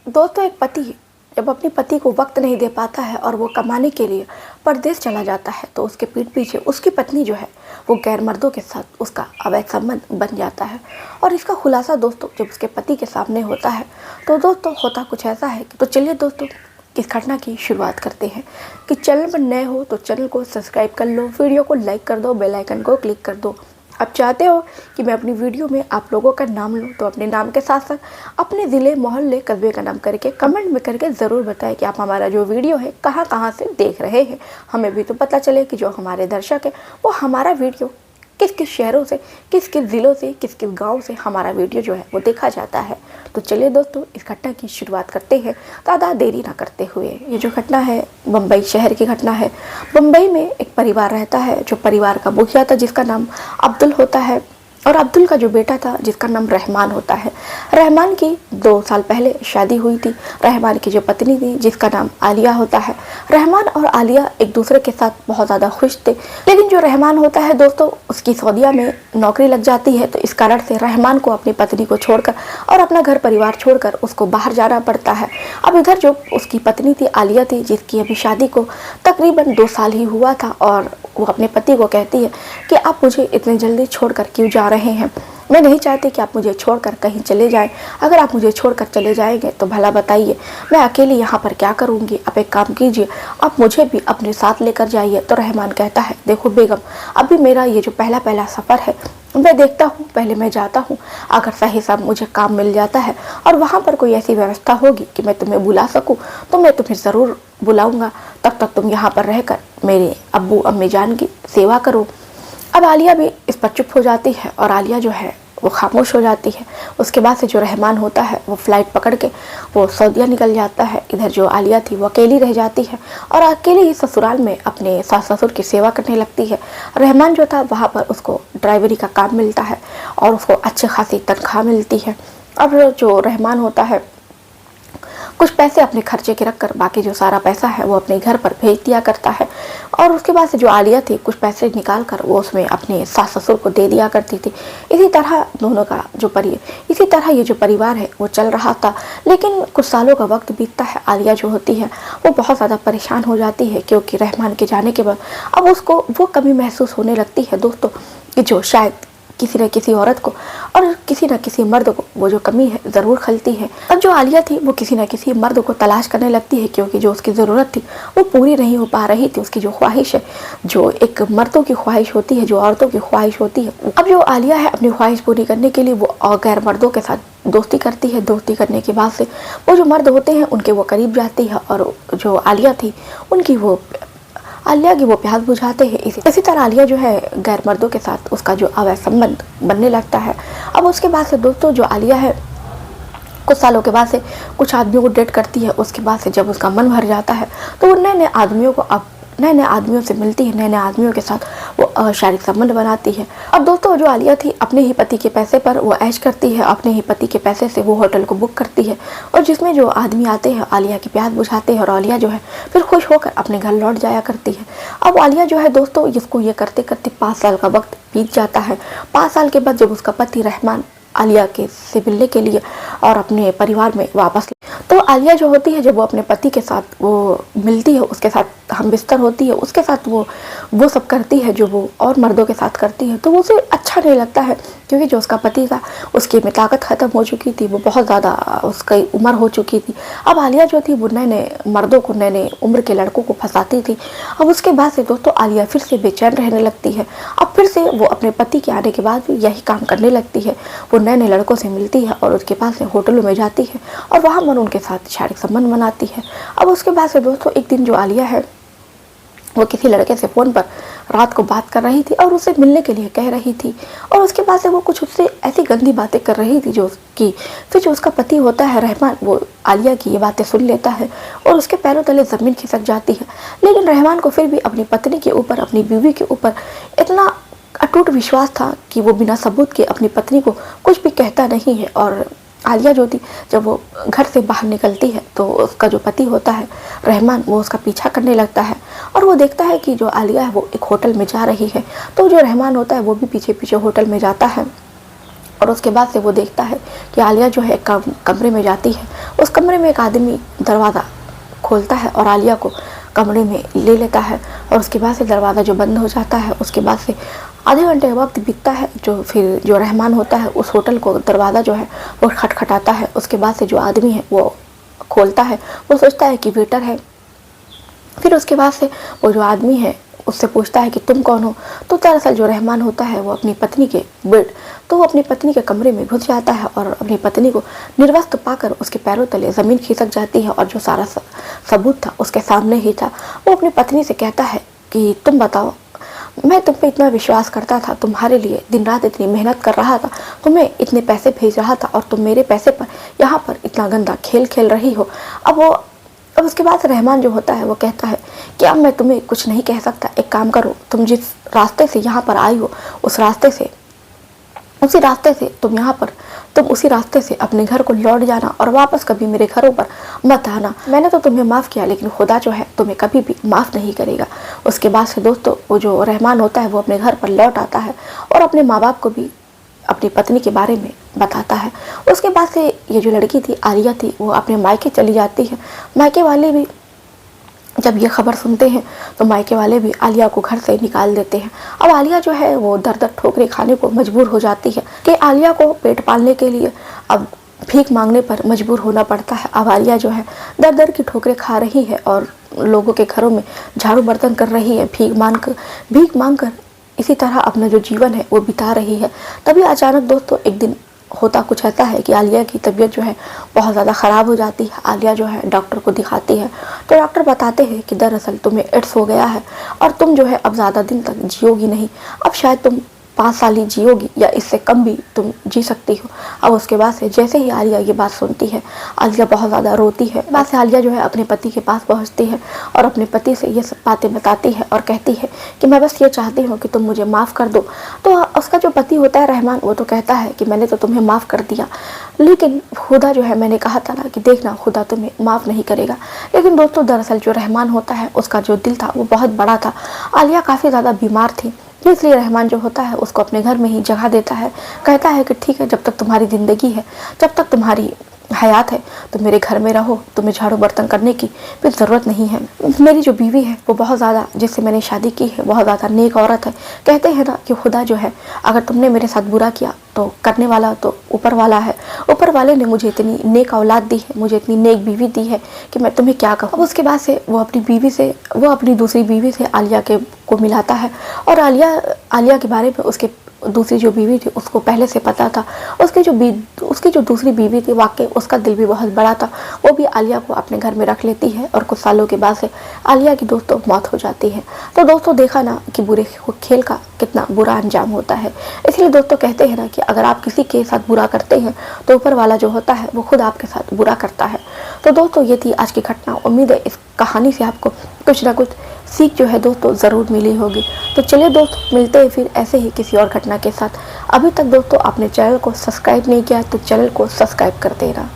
दोस्तों, एक पति जब अपनी पति को वक्त नहीं दे पाता है और वो कमाने के लिए परदेश चला जाता है तो उसके पीठ पीछे उसकी पत्नी जो है वो गैर मर्दों के साथ उसका अवैध संबंध बन जाता है। और इसका खुलासा दोस्तों जब उसके पति के सामने होता है तो दोस्तों होता कुछ ऐसा है तो चलिए दोस्तों इस घटना की शुरुआत करते हैं। कि चैनल पर नए हो तो चैनल को सब्सक्राइब कर लो, वीडियो को लाइक कर दो, बेल आइकन को क्लिक कर दो। आप चाहते हो कि मैं अपनी वीडियो में आप लोगों का नाम लूँ तो अपने नाम के साथ साथ अपने ज़िले, मोहल्ले, कस्बे का नाम करके कमेंट में करके ज़रूर बताएं कि आप हमारा जो वीडियो है कहाँ कहाँ से देख रहे हैं। हमें भी तो पता चले कि जो हमारे दर्शक हैं वो हमारा वीडियो किस किस शहरों से, किस किस ज़िलों से, किस किस गाँव से हमारा वीडियो जो है वो देखा जाता है। तो चलिए दोस्तों इस घटना की शुरुआत करते हैं ज़्यादा देरी ना करते हुए। ये जो घटना है बम्बई शहर की घटना है। बम्बई में एक परिवार रहता है जो परिवार का मुखिया था जिसका नाम अब्दुल होता है और अब्दुल का जो बेटा था जिसका नाम रहमान होता है। रहमान की 2 साल पहले शादी हुई थी। रहमान की जो पत्नी थी जिसका नाम आलिया होता है। रहमान और आलिया एक दूसरे के साथ बहुत ज़्यादा खुश थे, लेकिन जो रहमान होता है दोस्तों उसकी सऊदीया में नौकरी लग जाती है तो इस कारण से रहमान को अपनी पत्नी को छोड़कर और अपना घर परिवार छोड़कर उसको बाहर जाना पड़ता है। अब इधर जो उसकी पत्नी थी आलिया थी जिसकी अभी शादी को तकरीबन 2 साल ही हुआ था और वो अपने पति को कहती है कि आप मुझे इतनी जल्दी छोड़कर क्यों जा रहे हैं। मैं नहीं चाहती कि आप मुझे छोड़कर कहीं चले जाएं। अगर आप मुझे छोड़कर चले जाएंगे तो भला बताइए मैं अकेली यहाँ पर क्या करूँगी। आप एक काम कीजिए, आप मुझे भी अपने साथ लेकर जाइए। तो रहमान कहता है देखो बेगम, अभी मेरा ये जो पहला सफ़र है मैं देखता हूँ, पहले मैं जाता हूँ। अगर सही सब मुझे काम मिल जाता है और वहाँ पर कोई ऐसी व्यवस्था होगी कि मैं तुम्हें बुला सकूँ तो मैं तुम्हें ज़रूर बुलाऊँगा। तब तक तुम यहाँ पर रहकर मेरे अब्बू अम्मी जान की सेवा करो। अब आलिया भी इस पर चुप हो जाती है और आलिया जो है वो खामोश हो जाती है। उसके बाद से जो रहमान होता है वो फ़्लाइट पकड़ के वो सऊदीया निकल जाता है। इधर जो आलिया थी वो अकेली रह जाती है और अकेले ही ससुराल में अपने सास ससुर की सेवा करने लगती है। रहमान जो था वहाँ पर उसको ड्राइवरी का काम मिलता है और उसको अच्छी खासी तनख्वाह मिलती है। अब जो रहमान होता है कुछ पैसे अपने खर्चे के रखकर बाकी जो सारा पैसा है वो अपने घर पर भेज दिया करता है। और उसके बाद से जो आलिया थी कुछ पैसे निकाल कर वो उसमें अपने सास ससुर को दे दिया करती थी। इसी तरह ये जो परिवार है वो चल रहा था। लेकिन कुछ सालों का वक्त बीतता है, आलिया जो होती है वो बहुत ज़्यादा परेशान हो जाती है क्योंकि रहमान के जाने के बाद अब उसको वो कमी महसूस होने लगती है दोस्तों कि जो शायद किसी न किसी औरत को और किसी न किसी मर्द को वो जो कमी है ज़रूर खलती है। अब जो आलिया थी वो किसी न किसी मर्द को तलाश करने लगती है क्योंकि जो उसकी ज़रूरत थी वो पूरी नहीं हो पा रही थी। उसकी जो ख्वाहिश है, जो एक मर्दों की ख्वाहिश होती है, जो औरतों की ख्वाहिश होती है, अब जो आलिया है अपनी ख्वाहिश पूरी करने के लिए वो गैर मर्दों के साथ दोस्ती करती है। दोस्ती करने के बाद से वो जो मर्द होते हैं उनके वो करीब जाती है और जो आलिया थी आलिया की वो प्यास बुझाते हैं। इसी तरह आलिया जो है गैर मर्दों के साथ उसका जो अवैध संबंध बनने लगता है। अब उसके बाद से दोस्तों जो आलिया है कुछ सालों के बाद से कुछ आदमियों को डेट करती है। उसके बाद से जब उसका मन भर जाता है तो वो नए नए आदमियों से मिलती है, नए नए आदमियों के साथ वो शारीरिक संबंध बनाती है। अब दोस्तों जो आलिया थी अपने ही पति के पैसे पर वो ऐश करती है, अपने ही पति के पैसे से वो होटल को बुक करती है और जिसमें जो आदमी आते हैं आलिया की प्यास बुझाते हैं और आलिया जो है फिर खुश होकर अपने घर लौट जाया करती है। अब आलिया जो है दोस्तों इसको ये करते करते 5 साल का वक्त बीत जाता है। 5 साल के बाद जब उसका पति रहमान आलिया के से मिलने के लिए और अपने परिवार में वापस तो आलिया जो होती है जब वो अपने पति के साथ वो मिलती है, उसके साथ हम बिस्तर होती है, उसके साथ वो सब करती है जो वो और मर्दों के साथ करती है तो वो उसे अच्छा नहीं लगता है क्योंकि जो उसका पति था उसकी में ताकत ख़त्म हो चुकी थी, वो बहुत ज़्यादा उसकी उम्र हो चुकी थी। अब आलिया जो थी वो नए नए मर्दों को, नए नए उम्र के लड़कों को फंसाती थी। अब उसके बाद से दोस्तों आलिया फिर से बेचैन रहने लगती है। अब फिर से वो अपने पति के आने के बाद भी यही काम करने लगती है। वो नए नए लड़कों से मिलती है और उसके पास से होटलों में जाती है और वहाँ पर उनके साथ शारीरिक संबंध बनाती है। अब उसके बाद से दोस्तों एक दिन जो आलिया है वो किसी लड़के से फ़ोन पर रात को बात कर रही थी और उसे मिलने के लिए कह रही थी और उसके बाद से वो कुछ उससे ऐसी गंदी बातें कर रही थी फिर जो उसका पति होता है रहमान वो आलिया की ये बातें सुन लेता है और उसके पैरों तले ज़मीन खिसक जाती है। लेकिन रहमान को फिर भी अपनी पत्नी के ऊपर, अपनी बीवी के ऊपर इतना अटूट विश्वास था कि वो बिना सबूत के अपनी पत्नी को कुछ भी कहता नहीं है। और आलिया जो थी जब वो घर से बाहर निकलती है तो उसका जो पति होता है रहमान वो उसका पीछा करने लगता है और वो देखता है कि जो आलिया है वो एक होटल में जा रही है तो जो रहमान होता है वो भी पीछे पीछे होटल में जाता है। और उसके बाद से वो देखता है कि आलिया जो है कमरे में जाती है। उस कमरे में एक आदमी दरवाज़ा खोलता है और आलिया को कमरे में ले लेता है और उसके बाद से दरवाज़ा जो बंद हो जाता है। उसके बाद से आधे घंटे का वक्त बीतता है, फिर जो रहमान होता है उस होटल को दरवाज़ा जो है वो खटखटाता है। उसके बाद से जो आदमी है वो खोलता है, वो सोचता है कि वेटर है। फिर उसके बाद से वो जो आदमी है उससे पूछता है कि तुम कौन हो। तो दरअसल जो रहमान होता है वो अपनी पत्नी के अपनी पत्नी के कमरे में घुस जाता है और अपनी पत्नी को निर्वस्त्र पाकर उसके पैरों तले ज़मीन खिसक जाती है और जो सारा सबूत था उसके सामने ही था। वो अपनी पत्नी से कहता है कि तुम बताओ, मैं तुम पे इतना विश्वास करता था, तुम्हारे लिए दिन रात इतनी मेहनत कर रहा था, तुम्हें इतने पैसे भेज रहा था और तुम मेरे पैसे पर यहाँ पर इतना गंदा खेल खेल रही हो। अब उसके बाद रहमान जो होता है वो कहता है कि अब मैं तुम्हें कुछ नहीं कह सकता, एक काम करो, तुम जिस रास्ते से यहाँ पर आई हो उसी रास्ते से अपने घर को लौट जाना और वापस कभी मेरे घरों पर मत आना। मैंने तो तुम्हें माफ़ किया लेकिन खुदा जो है तुम्हें कभी भी माफ़ नहीं करेगा। उसके बाद से दोस्तों वो जो रहमान होता है वो अपने घर पर लौट आता है और अपने माँ बाप को भी अपनी पत्नी के बारे में बताता है। उसके बाद से ये जो लड़की थी आलिया थी वो अपने मायके चली जाती है। मायके वाले भी जब ये खबर सुनते हैं तो मायके वाले भी आलिया को घर से निकाल देते हैं। अब आलिया जो है वो दर दर ठोकरें खाने को मजबूर हो जाती है कि आलिया को पेट पालने के लिए अब भीख मांगने पर मजबूर होना पड़ता है। अब आलिया जो है दर दर की ठोकरें खा रही है और लोगों के घरों में झाड़ू बर्तन कर रही है, भीख मांग कर इसी तरह अपना जो जीवन है वो बिता रही है। तभी अचानक दोस्तों एक दिन होता कुछ ऐसा है कि आलिया की तबीयत जो है बहुत ज़्यादा ख़राब हो जाती है। आलिया जो है डॉक्टर को दिखाती है तो डॉक्टर बताते हैं कि दरअसल तुम्हें एड्स हो गया है और तुम जो है अब ज़्यादा दिन तक जियोगी नहीं, अब शायद तुम 5 साल ही जियोगी या इससे कम भी तुम जी सकती हो। अब उसके बाद से जैसे ही आलिया ये बात सुनती है आलिया बहुत ज़्यादा रोती है। बाद से आलिया जो है अपने पति के पास पहुंचती है और अपने पति से ये सब बातें बताती है और कहती है कि मैं बस ये चाहती हूँ कि तुम मुझे माफ़ कर दो। तो उसका जो पति होता है रहमान वो तो कहता है कि मैंने तो तुम्हें माफ़ कर दिया लेकिन खुदा जो है, मैंने कहा था ना कि देखना खुदा तुम्हें माफ़ नहीं करेगा। लेकिन दोस्तों दरअसल जो रहमान होता है उसका जो दिल था वो बहुत बड़ा था। आलिया काफ़ी ज़्यादा बीमार थी इसलिए रहमान जो होता है उसको अपने घर में ही जगह देता है। कहता है कि ठीक है, जब तक तुम्हारी ज़िंदगी है, जब तक तुम्हारी हयात है तो मेरे घर में रहो, तुम्हें झाड़ू बर्तन करने की भी ज़रूरत नहीं है। मेरी जो बीवी है वो बहुत ज़्यादा, जिससे मैंने शादी की है, बहुत ज़्यादा नेक औरत है। कहते हैं ना कि खुदा जो है अगर तुमने मेरे साथ बुरा किया तो करने वाला तो ऊपर वाला है। ऊपर वाले ने मुझे इतनी नेक औलाद दी है, मुझे इतनी नेक बीवी दी है कि मैं तुम्हें क्या कहूँ। अब उसके बाद से वो अपनी दूसरी बीवी से आलिया को मिलाता है और आलिया के बारे में उसके दूसरी जो बीवी थी उसको पहले से पता था। उसकी जो दूसरी बीवी थी वाकई उसका दिल भी बहुत बड़ा था, वो भी आलिया को अपने घर में रख लेती है और कुछ सालों के बाद से आलिया की दोस्तों मौत हो जाती है। तो दोस्तों देखा ना कि बुरे खेल का कितना बुरा अंजाम होता है। इसलिए दोस्तों कहते हैं ना कि अगर आप किसी के साथ बुरा करते हैं तो ऊपर वाला जो होता है वो खुद आपके साथ बुरा करता है। तो दोस्तों ये थी आज की घटना। उम्मीद है इस कहानी से आपको कुछ ना कुछ सीख जो है दोस्तों ज़रूर मिली होगी। तो चलिए दोस्तों मिलते हैं फिर ऐसे ही किसी और घटना के साथ। अभी तक दोस्तों आपने चैनल को सब्सक्राइब नहीं किया तो चैनल को सब्सक्राइब कर देना।